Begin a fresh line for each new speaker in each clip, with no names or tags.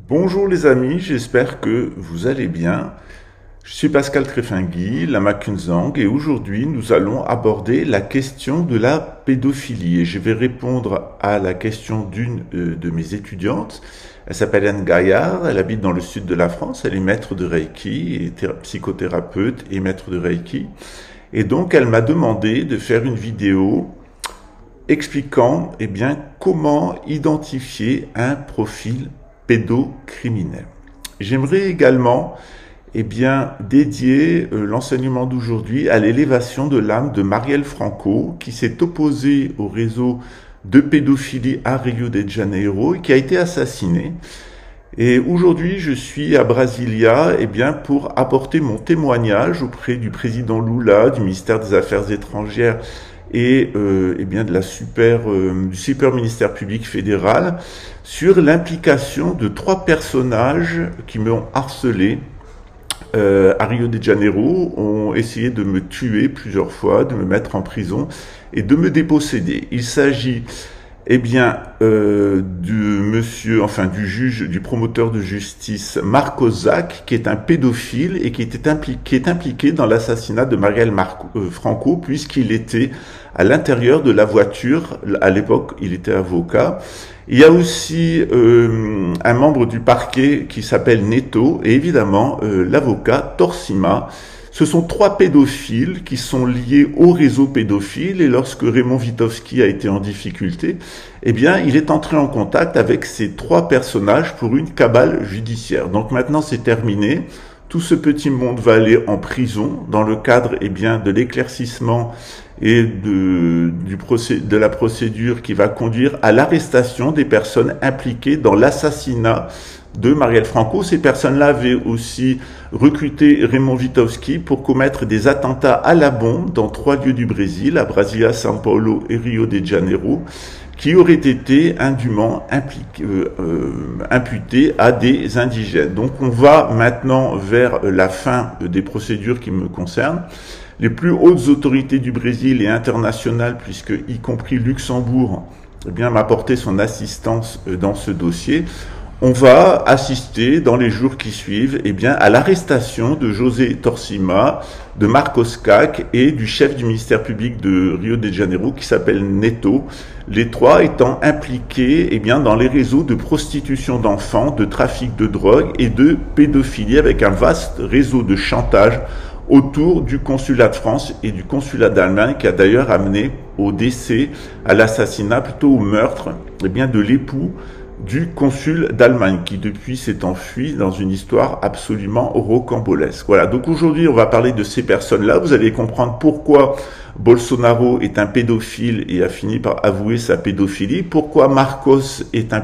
Bonjour les amis, j'espère que vous allez bien. Je suis Pascal Treffingui, Lama Kunzang, et aujourd'hui nous allons aborder la question de la pédophilie. Et je vais répondre à la question d'une de mes étudiantes. Elle s'appelle Anne Gaillard, elle habite dans le sud de la France, elle est maître de Reiki, et psychothérapeute et maître de Reiki. Et donc elle m'a demandé de faire une vidéo expliquant comment identifier un profil pédocriminel. J'aimerais également dédier l'enseignement d'aujourd'hui à l'élévation de l'âme de Marielle Franco, qui s'est opposée au réseau de pédophilie à Rio de Janeiro et qui a été assassinée. Et aujourd'hui, je suis à Brasilia pour apporter mon témoignage auprès du président Lula, du ministère des Affaires étrangères et de la du super ministère public fédéral sur l'implication de 3 personnages qui m'ont harcelé à Rio de Janeiro, ont essayé de me tuer plusieurs fois, de me mettre en prison et de me déposséder. Il s'agit du juge, du promoteur de justice Marcos Zac, qui est un pédophile et qui est impliqué dans l'assassinat de Marielle Franco, puisqu'il était à l'intérieur de la voiture. À l'époque, il était avocat. Il y a aussi un membre du parquet qui s'appelle Neto, et évidemment l'avocat Torsima. Ce sont 3 pédophiles qui sont liés au réseau pédophile, et lorsque Raymond Witowski a été en difficulté, il est entré en contact avec ces 3 personnages pour une cabale judiciaire. Donc maintenant c'est terminé. Tout ce petit monde va aller en prison dans le cadre de l'éclaircissement et de la procédure qui va conduire à l'arrestation des personnes impliquées dans l'assassinat de Marielle Franco. Ces personnes-là avaient aussi recruté Raymond Witowski pour commettre des attentats à la bombe dans 3 lieux du Brésil, à Brasilia, São Paulo et Rio de Janeiro, qui auraient été indûment imputés à des indigènes. Donc on va maintenant vers la fin des procédures qui me concernent. Les plus hautes autorités du Brésil et internationales, puisque y compris Luxembourg, m'a apporté son assistance dans ce dossier. On va assister dans les jours qui suivent à l'arrestation de José Torsima, de Marcos Zac et du chef du ministère public de Rio de Janeiro qui s'appelle Neto, les 3 étant impliqués dans les réseaux de prostitution d'enfants, de trafic de drogue et de pédophilie, avec un vaste réseau de chantage autour du consulat de France et du consulat d'Allemagne, qui a d'ailleurs amené au décès, à l'assassinat, plutôt au meurtre de l'époux du consul d'Allemagne, qui depuis s'est enfui dans une histoire absolument rocambolesque. Voilà, donc aujourd'hui on va parler de ces personnes-là. Vous allez comprendre pourquoi Bolsonaro est un pédophile et a fini par avouer sa pédophilie, pourquoi Marcos est un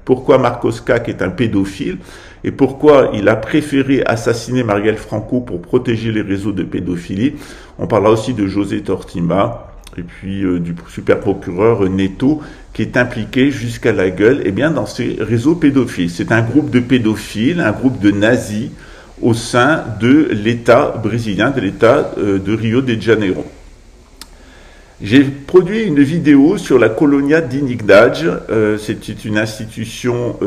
pourquoi Marcos Zac est un pédophile, et pourquoi il a préféré assassiner Marielle Franco pour protéger les réseaux de pédophilie. On parlera aussi de José Torsima, et puis du super procureur Neto, qui est impliqué jusqu'à la gueule dans ces réseaux pédophiles. C'est un groupe de pédophiles, un groupe de nazis au sein de l'État brésilien, de l'État de Rio de Janeiro. J'ai produit une vidéo sur la Colonia Dignidade. C'était une institution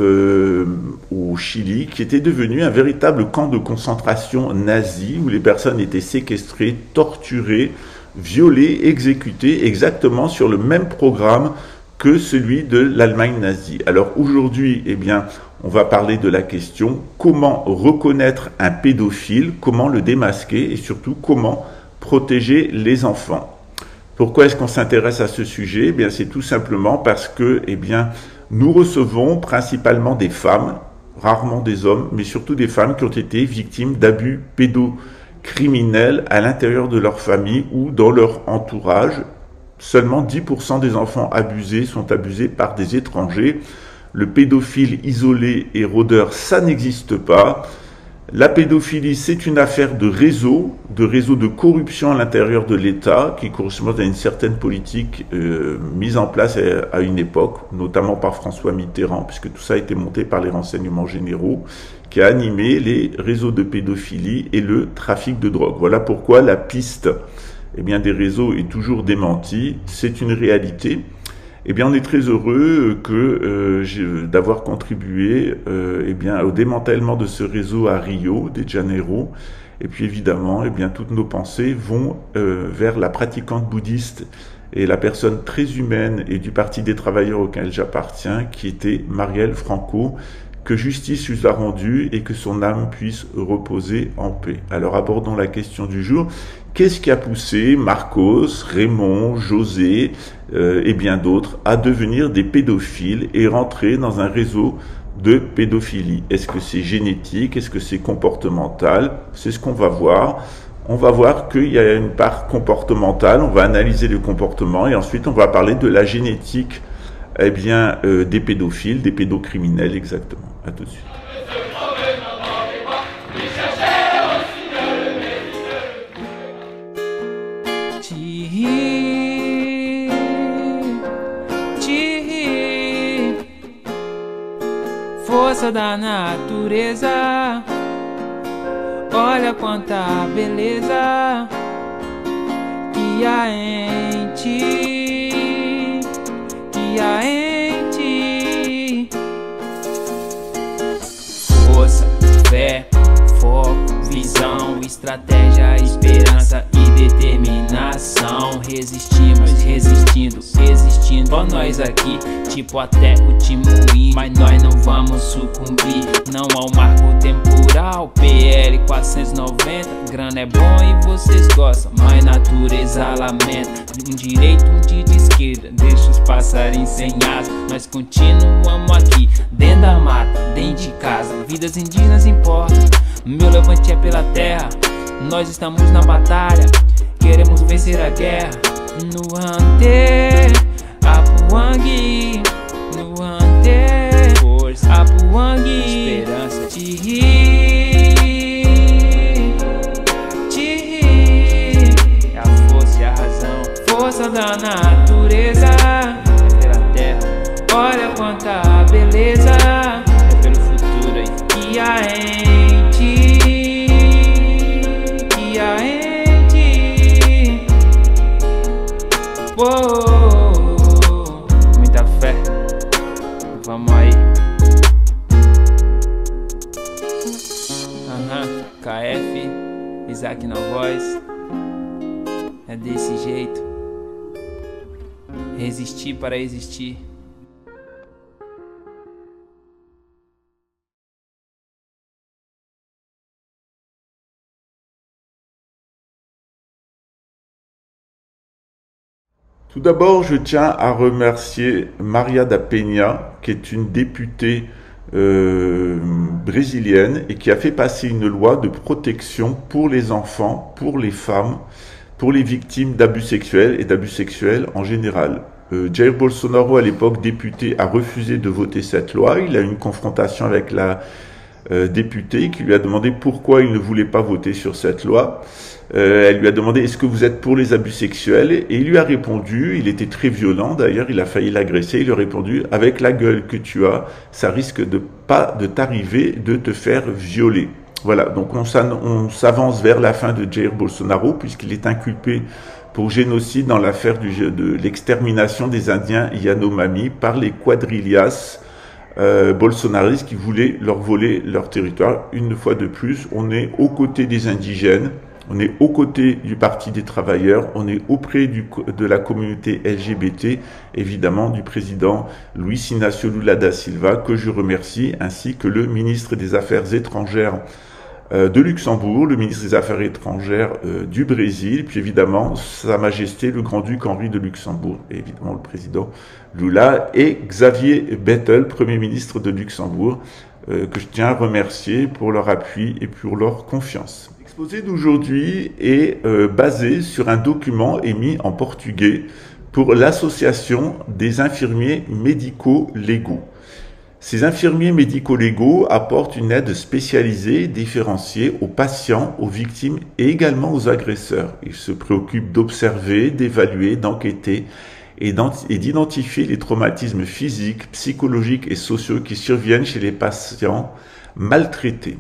au Chili qui était devenue un véritable camp de concentration nazi où les personnes étaient séquestrées, torturées, violées, exécutées, exactement sur le même programme que celui de l'Allemagne nazie. Alors aujourd'hui, on va parler de la question comment reconnaître un pédophile, comment le démasquer et surtout comment protéger les enfants. Pourquoi est-ce qu'on s'intéresse à ce sujet? C'est tout simplement parce que nous recevons principalement des femmes, rarement des hommes, mais surtout des femmes qui ont été victimes d'abus pédocriminels à l'intérieur de leur famille ou dans leur entourage. Seulement 10% des enfants abusés sont abusés par des étrangers. Le pédophile isolé et rôdeur, ça n'existe pas. La pédophilie, c'est une affaire de réseau de corruption à l'intérieur de l'État, qui correspond à une certaine politique mise en place à une époque, notamment par François Mitterrand, puisque tout ça a été monté par les renseignements généraux, qui a animé les réseaux de pédophilie et le trafic de drogue. Voilà pourquoi la piste des réseaux est toujours démentie, c'est une réalité. Eh bien, on est très heureux d'avoir contribué au démantèlement de ce réseau à Rio de Janeiro. Et puis évidemment, toutes nos pensées vont vers la pratiquante bouddhiste et la personne très humaine et du Parti des travailleurs auquel j'appartiens, qui était Marielle Franco, que justice lui a rendue et que son âme puisse reposer en paix. Alors abordons la question du jour. Qu'est-ce qui a poussé Marcos, Raymond, José et bien d'autres à devenir des pédophiles et rentrer dans un réseau de pédophilie? Est-ce que c'est génétique? Est-ce que c'est comportemental? C'est ce qu'on va voir. On va voir qu'il y a une part comportementale, on va analyser le comportement et ensuite on va parler de la génétique des pédophiles, des pédocriminels exactement. À tout de suite.
Força da natureza, olha quanta beleza que há em ti, que há em ti. Força, fé, foco, visão, estratégia, esperança e determinação. Resistimos, resistindo, existindo. Ó nós aqui, tipo até o Timuí, mas nós não vamos sucumbir. Não ao marco temporal, PL 490. Grana é bom e vocês gostam, mas natureza lamenta. Um direito, um de esquerda, deixa os passarinhos sem asa. Nós continuamos aqui, dentro da mata, dentro de casa. Vidas indígenas importam, meu levante é pela terra. Nós estamos na batalha, queremos vencer a guerra. No Ante, Apuangue, no Ante, força, Apuangue, esperança, é a força e a razão, força da natureza, é pela terra, olha quanta beleza, é pelo futuro aí, que há em ti, que há em ti. Uou, muita fé, vamos aí. KF, Isaac na voz, é desse jeito, resistir para existir.
Tout d'abord, je tiens à remercier Maria da Penha, qui est une députée brésilienne et qui a fait passer une loi de protection pour les enfants, pour les femmes, pour les victimes d'abus sexuels et d'abus sexuels en général. Jair Bolsonaro, à l'époque député, a refusé de voter cette loi. Il a eu une confrontation avec la députée qui lui a demandé pourquoi il ne voulait pas voter sur cette loi. Elle lui a demandé « Est-ce que vous êtes pour les abus sexuels ?» Et il lui a répondu, il était très violent d'ailleurs, il a failli l'agresser, il lui a répondu « Avec la gueule que tu as, ça risque de pas de t'arriver de te faire violer. » Voilà, donc on s'avance vers la fin de Jair Bolsonaro puisqu'il est inculpé pour génocide dans l'affaire de l'extermination des Indiens Yanomami par les quadrillas bolsonaristes qui voulaient leur voler leur territoire. Une fois de plus, on est aux côtés des indigènes. On est aux côtés du Parti des travailleurs, on est auprès de la communauté LGBT, évidemment du président Luiz Inácio Lula da Silva, que je remercie, ainsi que le ministre des Affaires étrangères de Luxembourg, le ministre des Affaires étrangères du Brésil, puis évidemment Sa Majesté le Grand-Duc Henri de Luxembourg, et évidemment le président Lula, et Xavier Bettel, Premier ministre de Luxembourg, que je tiens à remercier pour leur appui et pour leur confiance. L'exposé d'aujourd'hui est basé sur un document émis en portugais pour l'Association des infirmiers médico-légaux. Ces infirmiers médico-légaux apportent une aide spécialisée, différenciée aux patients, aux victimes et également aux agresseurs. Ils se préoccupent d'observer, d'évaluer, d'enquêter et d'identifier les traumatismes physiques, psychologiques et sociaux qui surviennent chez les patients maltraités.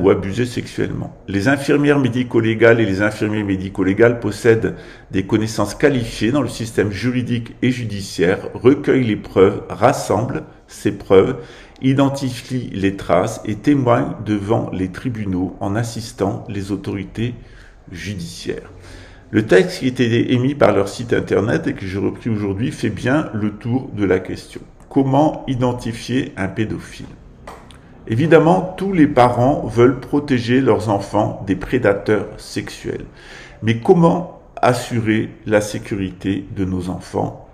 ou abusés sexuellement. Les infirmières médico-légales et les infirmiers médico-légales possèdent des connaissances qualifiées dans le système juridique et judiciaire, recueillent les preuves, rassemblent ces preuves, identifient les traces et témoignent devant les tribunaux en assistant les autorités judiciaires. Le texte qui était émis par leur site internet et que j'ai repris aujourd'hui fait bien le tour de la question. Comment identifier un pédophile ? Évidemment, tous les parents veulent protéger leurs enfants des prédateurs sexuels. Mais comment assurer la sécurité de nos enfants?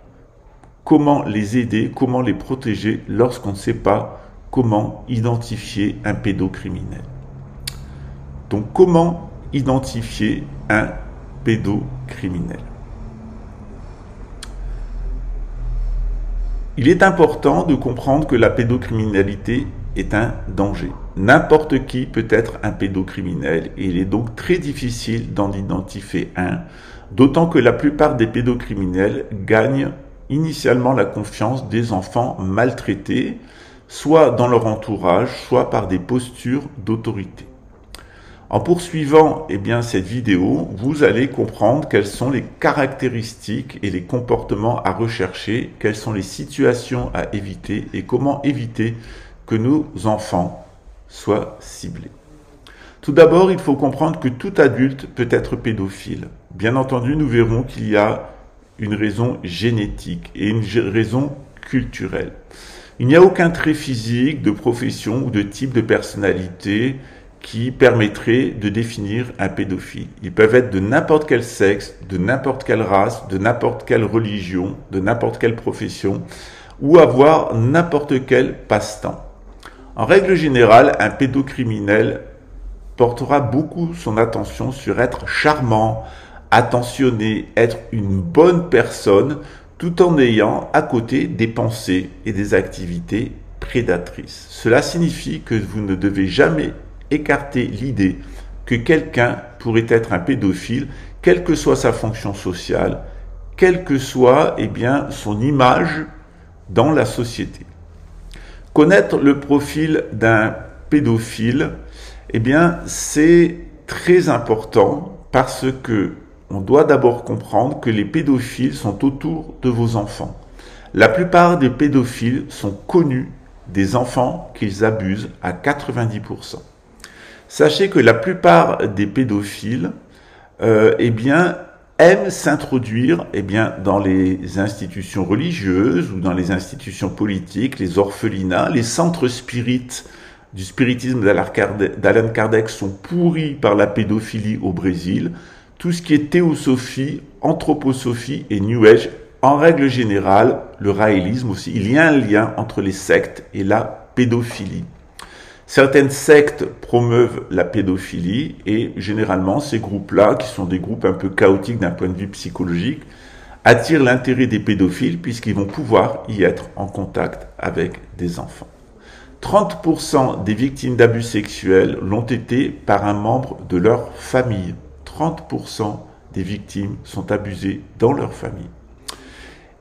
Comment les aider? Comment les protéger lorsqu'on ne sait pas comment identifier un pédocriminel? Donc, comment identifier un pédocriminel? Il est important de comprendre que la pédocriminalité est un danger. N'importe qui peut être un pédocriminel et il est donc très difficile d'en identifier un, d'autant que la plupart des pédocriminels gagnent initialement la confiance des enfants maltraités, soit dans leur entourage, soit par des postures d'autorité. En poursuivant cette vidéo, vous allez comprendre quelles sont les caractéristiques et les comportements à rechercher, quelles sont les situations à éviter et comment éviter que nos enfants soient ciblés. Tout d'abord, il faut comprendre que tout adulte peut être pédophile. Bien entendu, nous verrons qu'il y a une raison génétique et une raison culturelle. Il n'y a aucun trait physique, de profession ou de type de personnalité qui permettrait de définir un pédophile. Ils peuvent être de n'importe quel sexe, de n'importe quelle race, de n'importe quelle religion, de n'importe quelle profession, ou avoir n'importe quel passe-temps. En règle générale, un pédocriminel portera beaucoup son attention sur être charmant, attentionné, être une bonne personne, tout en ayant à côté des pensées et des activités prédatrices. Cela signifie que vous ne devez jamais écarter l'idée que quelqu'un pourrait être un pédophile, quelle que soit sa fonction sociale, quelle que soit son image dans la société. Connaître le profil d'un pédophile, c'est très important parce que on doit d'abord comprendre que les pédophiles sont autour de vos enfants. La plupart des pédophiles sont connus des enfants qu'ils abusent à 90%. Sachez que la plupart des pédophiles aiment s'introduire dans les institutions religieuses ou dans les institutions politiques, les orphelinats, les centres spirites du spiritisme d'Allan Kardec sont pourris par la pédophilie au Brésil. Tout ce qui est théosophie, anthroposophie et New Age, en règle générale, le raélisme aussi, il y a un lien entre les sectes et la pédophilie. Certaines sectes promeuvent la pédophilie et généralement ces groupes-là, qui sont des groupes un peu chaotiques d'un point de vue psychologique, attirent l'intérêt des pédophiles puisqu'ils vont pouvoir y être en contact avec des enfants. 30% des victimes d'abus sexuels l'ont été par un membre de leur famille. 30% des victimes sont abusées dans leur famille.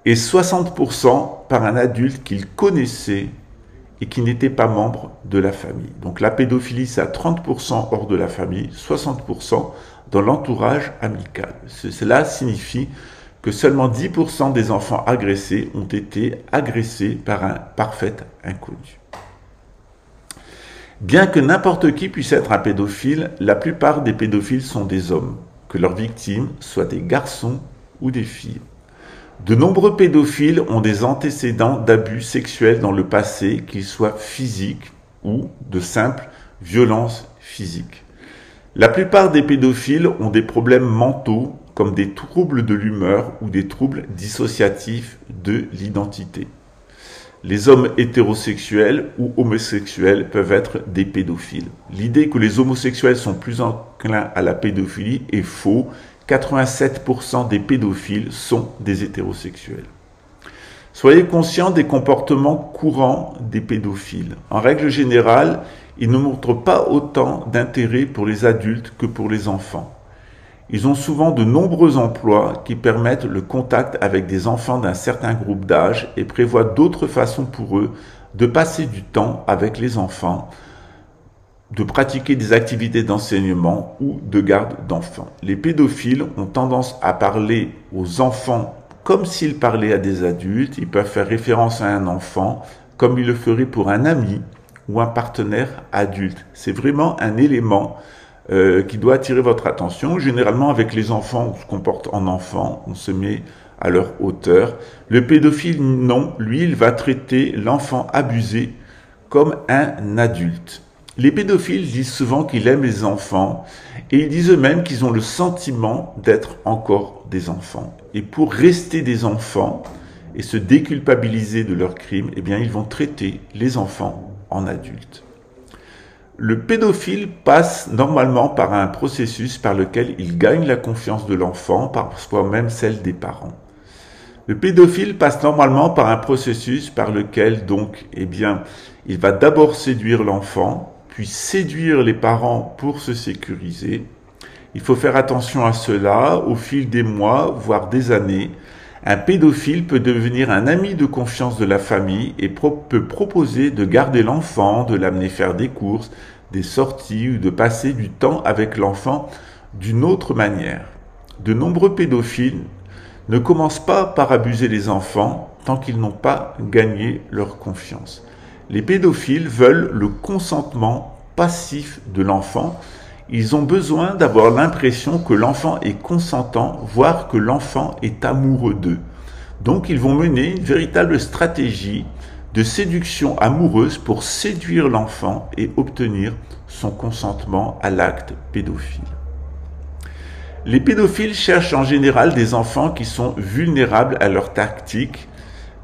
Et 60% par un adulte qu'ils connaissaient et qui n'était pas membre de la famille. Donc la pédophilie, c'est à 30% hors de la famille, 60% dans l'entourage amical. Cela signifie que seulement 10% des enfants agressés ont été agressés par un parfait inconnu. Bien que n'importe qui puisse être un pédophile, la plupart des pédophiles sont des hommes, que leurs victimes soient des garçons ou des filles. De nombreux pédophiles ont des antécédents d'abus sexuels dans le passé, qu'ils soient physiques ou de simples violences physiques. La plupart des pédophiles ont des problèmes mentaux comme des troubles de l'humeur ou des troubles dissociatifs de l'identité. Les hommes hétérosexuels ou homosexuels peuvent être des pédophiles. L'idée que les homosexuels sont plus enclins à la pédophilie est faux. 87% des pédophiles sont des hétérosexuels. Soyez conscients des comportements courants des pédophiles. En règle générale, ils ne montrent pas autant d'intérêt pour les adultes que pour les enfants. Ils ont souvent de nombreux emplois qui permettent le contact avec des enfants d'un certain groupe d'âge et prévoient d'autres façons pour eux de passer du temps avec les enfants de pratiquer des activités d'enseignement ou de garde d'enfants. Les pédophiles ont tendance à parler aux enfants comme s'ils parlaient à des adultes. Ils peuvent faire référence à un enfant comme ils le feraient pour un ami ou un partenaire adulte. C'est vraiment un élément qui doit attirer votre attention. Généralement, avec les enfants, on se comporte en enfant, on se met à leur hauteur. Le pédophile, non, lui, il va traiter l'enfant abusé comme un adulte. Les pédophiles disent souvent qu'ils aiment les enfants et ils disent eux-mêmes qu'ils ont le sentiment d'être encore des enfants. Et pour rester des enfants et se déculpabiliser de leurs crimes, eh bien, ils vont traiter les enfants en adultes. Le pédophile passe normalement par un processus par lequel il gagne la confiance de l'enfant, parfois même celle des parents. Le pédophile passe normalement par un processus par lequel, donc, eh bien, il va d'abord séduire l'enfant, puis séduire les parents pour se sécuriser. Il faut faire attention à cela. Au fil des mois, voire des années, un pédophile peut devenir un ami de confiance de la famille et peut proposer de garder l'enfant, de l'amener faire des courses, des sorties ou de passer du temps avec l'enfant d'une autre manière. De nombreux pédophiles ne commencent pas par abuser les enfants tant qu'ils n'ont pas gagné leur confiance. Les pédophiles veulent le consentement passif de l'enfant. Ils ont besoin d'avoir l'impression que l'enfant est consentant, voire que l'enfant est amoureux d'eux. Donc ils vont mener une véritable stratégie de séduction amoureuse pour séduire l'enfant et obtenir son consentement à l'acte pédophile. Les pédophiles cherchent en général des enfants qui sont vulnérables à leurs tactiques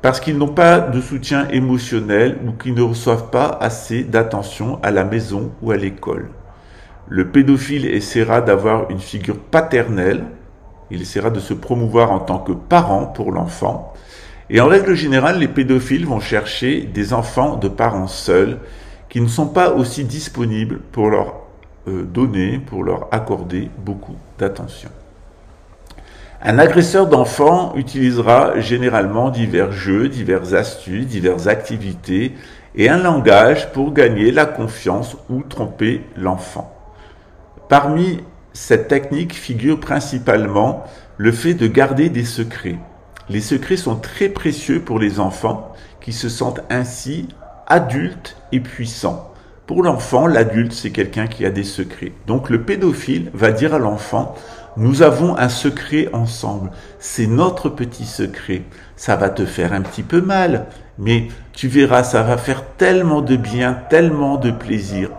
parce qu'ils n'ont pas de soutien émotionnel ou qui ne reçoivent pas assez d'attention à la maison ou à l'école. Le pédophile essaiera d'avoir une figure paternelle, il essaiera de se promouvoir en tant que parent pour l'enfant. Et en règle générale, les pédophiles vont chercher des enfants de parents seuls qui ne sont pas aussi disponibles pour leur donner, pour leur accorder beaucoup d'attention. Un agresseur d'enfants utilisera généralement divers jeux, diverses astuces, diverses activités et un langage pour gagner la confiance ou tromper l'enfant. Parmi cette technique figure principalement le fait de garder des secrets. Les secrets sont très précieux pour les enfants qui se sentent ainsi adultes et puissants. Pour l'enfant, l'adulte, c'est quelqu'un qui a des secrets. Donc le pédophile va dire à l'enfant: nous avons un secret ensemble, c'est notre petit secret. Ça va te faire un petit peu mal, mais tu verras, ça va faire tellement de bien, tellement de plaisir.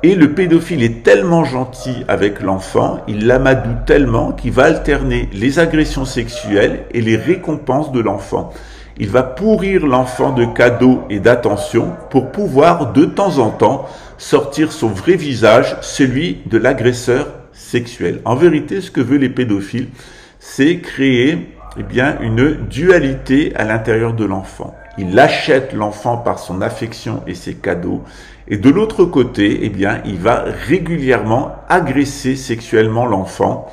Et le pédophile est tellement gentil avec l'enfant, il l'amadoue tellement qu'il va alterner les agressions sexuelles et les récompenses de l'enfant. Il va pourrir l'enfant de cadeaux et d'attention pour pouvoir de temps en temps sortir son vrai visage, celui de l'agresseur sexuel. En vérité, ce que veulent les pédophiles, c'est créer une dualité à l'intérieur de l'enfant. Il achète l'enfant par son affection et ses cadeaux. Et de l'autre côté, il va régulièrement agresser sexuellement l'enfant,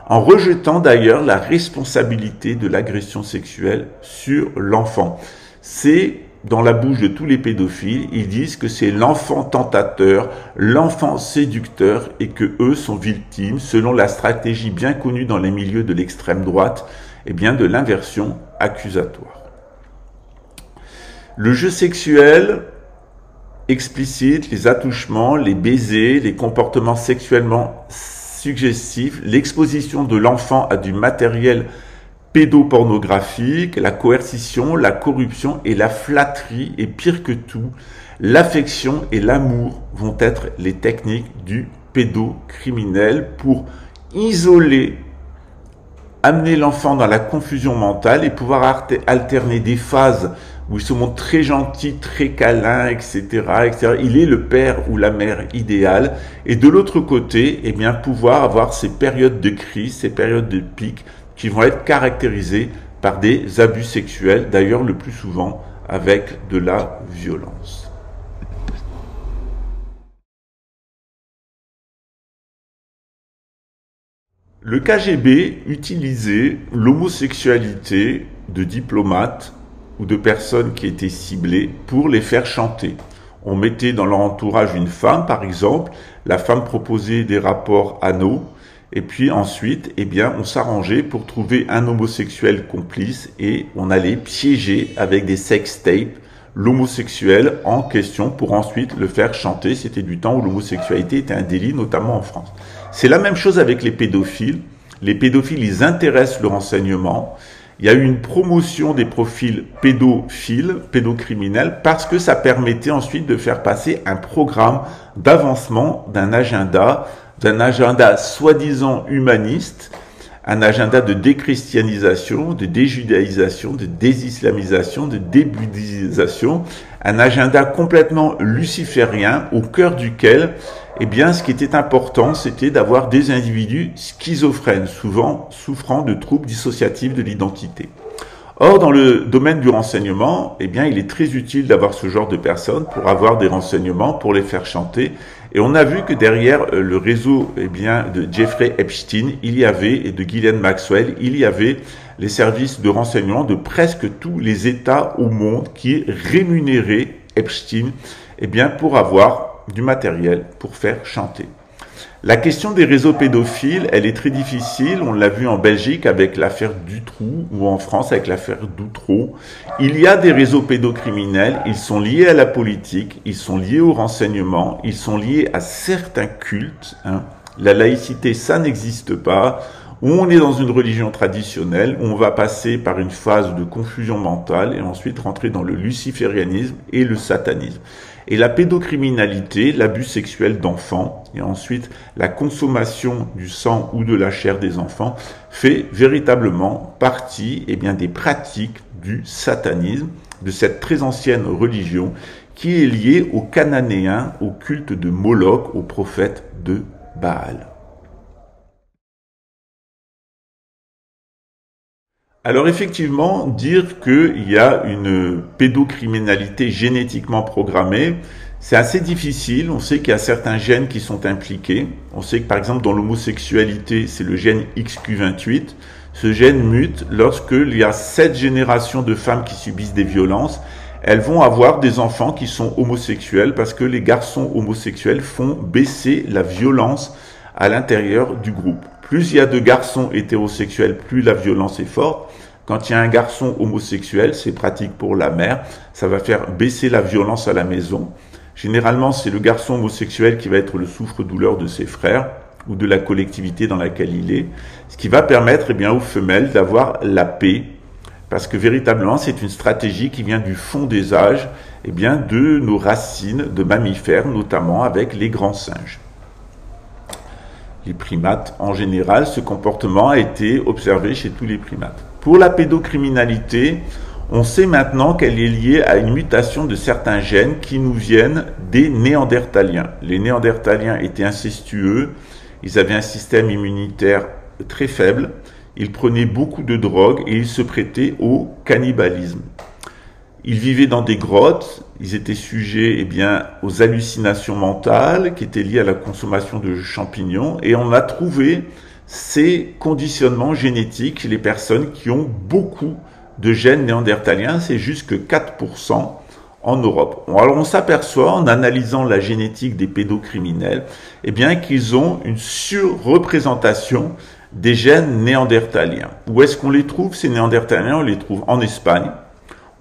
en rejetant d'ailleurs la responsabilité de l'agression sexuelle sur l'enfant. C'est dans la bouche de tous les pédophiles, ils disent que c'est l'enfant tentateur, l'enfant séducteur et que eux sont victimes, selon la stratégie bien connue dans les milieux de l'extrême droite, de l'inversion accusatoire. Le jeu sexuel explicite, les attouchements, les baisers, les comportements sexuellement suggestifs, l'exposition de l'enfant à du matériel pédopornographique, la coercition, la corruption et la flatterie, et pire que tout, l'affection et l'amour vont être les techniques du pédocriminel pour isoler, amener l'enfant dans la confusion mentale et pouvoir alterner des phases où il se montre très gentil, très câlin, etc., etc. Il est le père ou la mère idéal. Et de l'autre côté, pouvoir avoir ces périodes de crise, ces périodes de pic qui vont être caractérisées par des abus sexuels, d'ailleurs le plus souvent avec de la violence. Le KGB utilisait l'homosexualité de diplomates ou de personnes qui étaient ciblées pour les faire chanter. On mettait dans leur entourage une femme, par exemple. La femme proposait des rapports anaux. Et puis ensuite, eh bien, on s'arrangeait pour trouver un homosexuel complice et on allait piéger avec des sex tapes l'homosexuel en question pour ensuite le faire chanter. C'était du temps où l'homosexualité était un délit, notamment en France. C'est la même chose avec les pédophiles. Les pédophiles, ils intéressent le renseignement. Il y a eu une promotion des profils pédophiles, pédocriminels, parce que ça permettait ensuite de faire passer un programme d'avancement d'un agenda soi-disant humaniste, un agenda de déchristianisation, de déjudaïsation, de désislamisation, de débouddhisation, un agenda complètement luciférien au cœur duquel, eh bien, ce qui était important, c'était d'avoir des individus schizophrènes, souvent souffrant de troubles dissociatifs de l'identité. Or, dans le domaine du renseignement, eh bien, il est très utile d'avoir ce genre de personnes pour avoir des renseignements, pour les faire chanter. Et on a vu que derrière le réseau, eh bien, de Jeffrey Epstein, il y avait, et de Ghislaine Maxwell, il y avait les services de renseignement de presque tous les États au monde qui rémunéraient Epstein, eh bien, pour avoir du matériel pour faire chanter. La question des réseaux pédophiles, elle est très difficile. On l'a vu en Belgique avec l'affaire Dutroux ou en France avec l'affaire Doutreau. Il y a des réseaux pédocriminels, ils sont liés à la politique, ils sont liés au renseignement, ils sont liés à certains cultes. La laïcité, ça n'existe pas. Où on est dans une religion traditionnelle, où on va passer par une phase de confusion mentale et ensuite rentrer dans le luciférianisme et le satanisme. Et la pédocriminalité, l'abus sexuel d'enfants, et ensuite la consommation du sang ou de la chair des enfants, fait véritablement partie des pratiques du satanisme, de cette très ancienne religion qui est liée aux Cananéens, au culte de Moloch, au prophète de Baal. Alors effectivement, dire qu'il y a une pédocriminalité génétiquement programmée, c'est assez difficile. On sait qu'il y a certains gènes qui sont impliqués. On sait que par exemple dans l'homosexualité, c'est le gène XQ28. Ce gène mute lorsqu'il y a 7 générations de femmes qui subissent des violences. Elles vont avoir des enfants qui sont homosexuels parce que les garçons homosexuels font baisser la violence à l'intérieur du groupe. Plus il y a de garçons hétérosexuels, plus la violence est forte. Quand il y a un garçon homosexuel, c'est pratique pour la mère, ça va faire baisser la violence à la maison. Généralement, c'est le garçon homosexuel qui va être le souffre-douleur de ses frères ou de la collectivité dans laquelle il est, ce qui va permettre aux femelles d'avoir la paix, parce que véritablement, c'est une stratégie qui vient du fond des âges, de nos racines de mammifères, notamment avec les grands singes. Les primates, en général, ce comportement a été observé chez tous les primates. Pour la pédocriminalité, on sait maintenant qu'elle est liée à une mutation de certains gènes qui nous viennent des Néandertaliens. Les Néandertaliens étaient incestueux, ils avaient un système immunitaire très faible, ils prenaient beaucoup de drogue et ils se prêtaient au cannibalisme. Ils vivaient dans des grottes, ils étaient sujets aux hallucinations mentales qui étaient liées à la consommation de champignons et on a trouvé ces conditionnements génétiques chez les personnes qui ont beaucoup de gènes néandertaliens, c'est juste que 4% en Europe. Alors on s'aperçoit en analysant la génétique des pédocriminels qu'ils ont une surreprésentation des gènes néandertaliens. Où est-ce qu'on les trouve ces néandertaliens? On les trouve en Espagne.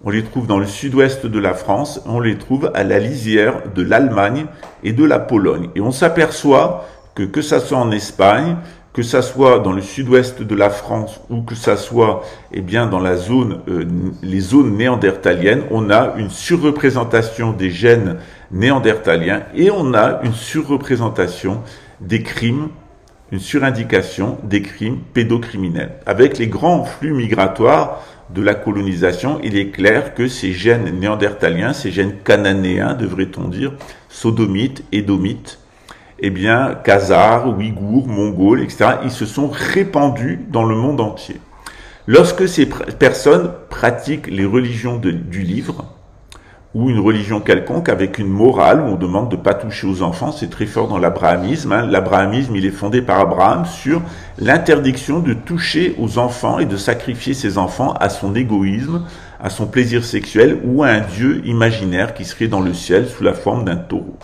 On les trouve dans le sud-ouest de la France, on les trouve à la lisière de l'Allemagne et de la Pologne. Et on s'aperçoit que ça soit en Espagne, que ça soit dans le sud-ouest de la France ou que ça soit dans la zone, les zones néandertaliennes, on a une surreprésentation des gènes néandertaliens et on a une surreprésentation des crimes, une surindication des crimes pédocriminels. Avec les grands flux migratoires de la colonisation, il est clair que ces gènes néandertaliens, ces gènes cananéens, devrait-on dire, sodomites, édomites, khazars, ouïghours, mongols, etc., ils se sont répandus dans le monde entier. Lorsque ces personnes pratiquent les religions du livre, ou une religion quelconque avec une morale où on demande de ne pas toucher aux enfants. C'est très fort dans l'abrahamisme. Hein. L'abrahamisme, il est fondé par Abraham sur l'interdiction de toucher aux enfants et de sacrifier ses enfants à son égoïsme, à son plaisir sexuel ou à un dieu imaginaire qui serait dans le ciel sous la forme d'un taureau.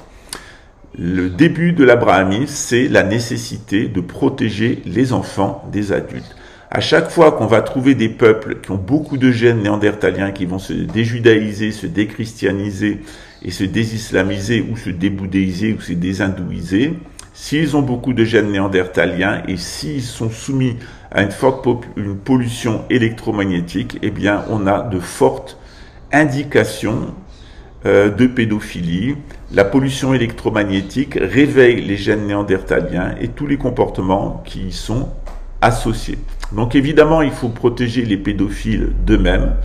Le début de l'abrahamisme, c'est la nécessité de protéger les enfants des adultes. À chaque fois qu'on va trouver des peuples qui ont beaucoup de gènes néandertaliens, qui vont se déjudaïser, se déchristianiser et se désislamiser ou se débouddhéiser ou se déshindouiser, s'ils ont beaucoup de gènes néandertaliens et s'ils sont soumis à une pollution électromagnétique, eh bien, on a de fortes indications de pédophilie. La pollution électromagnétique réveille les gènes néandertaliens et tous les comportements qui y sont associés. Donc évidemment, il faut protéger les pédophiles d'eux-mêmes.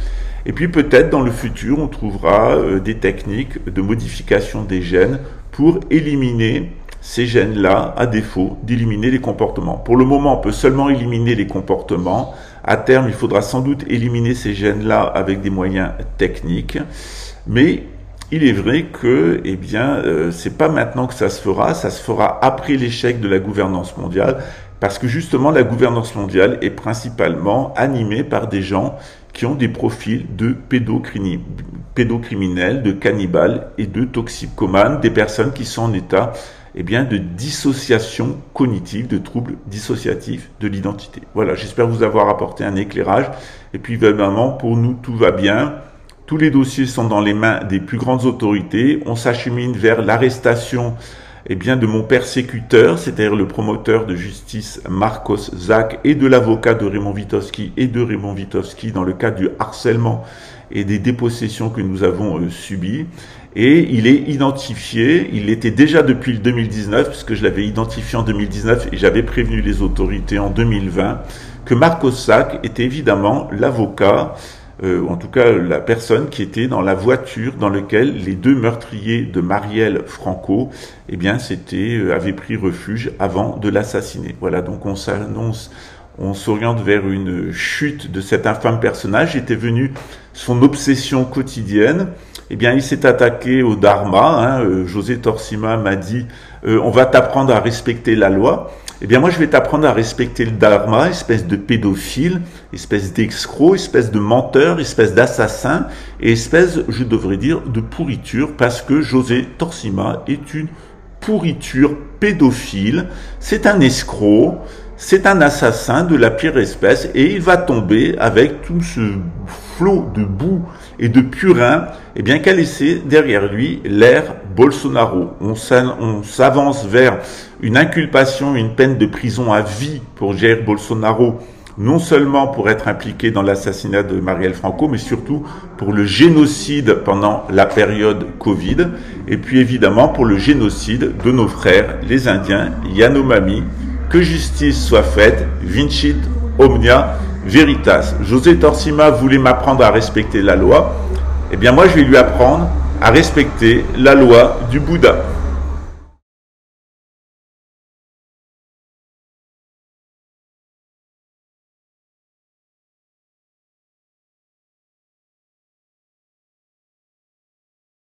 Et puis peut-être dans le futur, on trouvera des techniques de modification des gènes pour éliminer ces gènes-là, à défaut d'éliminer les comportements. Pour le moment, on peut seulement éliminer les comportements. À terme, il faudra sans doute éliminer ces gènes-là avec des moyens techniques. Mais il est vrai que, eh bien, c'est pas maintenant que ça se fera après l'échec de la gouvernance mondiale, parce que justement, la gouvernance mondiale est principalement animée par des gens qui ont des profils de pédocriminels, de cannibales et de toxicomanes, des personnes qui sont en état, eh bien, de dissociation cognitive, de troubles dissociatifs de l'identité. Voilà, j'espère vous avoir apporté un éclairage. Et puis, évidemment, pour nous, tout va bien. Tous les dossiers sont dans les mains des plus grandes autorités. On s'achemine vers l'arrestation, eh bien, de mon persécuteur, c'est-à-dire le promoteur de justice Marcos Zak et de l'avocat de Raymond Witowski dans le cadre du harcèlement et des dépossessions que nous avons subies. Et il est identifié, il l'était déjà depuis le 2019, puisque je l'avais identifié en 2019 et j'avais prévenu les autorités en 2020, que Marcos Zak était évidemment l'avocat, en tout cas la personne qui était dans la voiture dans laquelle les deux meurtriers de Marielle Franco, eh bien, avaient pris refuge avant de l'assassiner. Voilà, donc on s'oriente vers une chute de cet infâme personnage. Était venu son obsession quotidienne. Eh bien, il s'est attaqué au dharma. José Torsima m'a dit on va t'apprendre à respecter la loi. Eh bien, moi, je vais t'apprendre à respecter le dharma, espèce de pédophile, espèce d'escroc, espèce de menteur, espèce d'assassin, et espèce, je devrais dire, de pourriture, parce que José Torsima est une pourriture pédophile, c'est un escroc, c'est un assassin de la pire espèce, et il va tomber avec tout ce flot de boue et de purin, eh bien, qu'a laissé derrière lui l'ère Bolsonaro. On s'avance vers une inculpation, une peine de prison à vie pour Jair Bolsonaro, non seulement pour être impliqué dans l'assassinat de Marielle Franco, mais surtout pour le génocide pendant la période Covid, et puis évidemment pour le génocide de nos frères, les Indiens, Yanomami. Que justice soit faite, vincit omnia veritas. José Torsima voulait m'apprendre à respecter la loi. Eh bien moi, je vais lui apprendre à respecter la loi du Bouddha.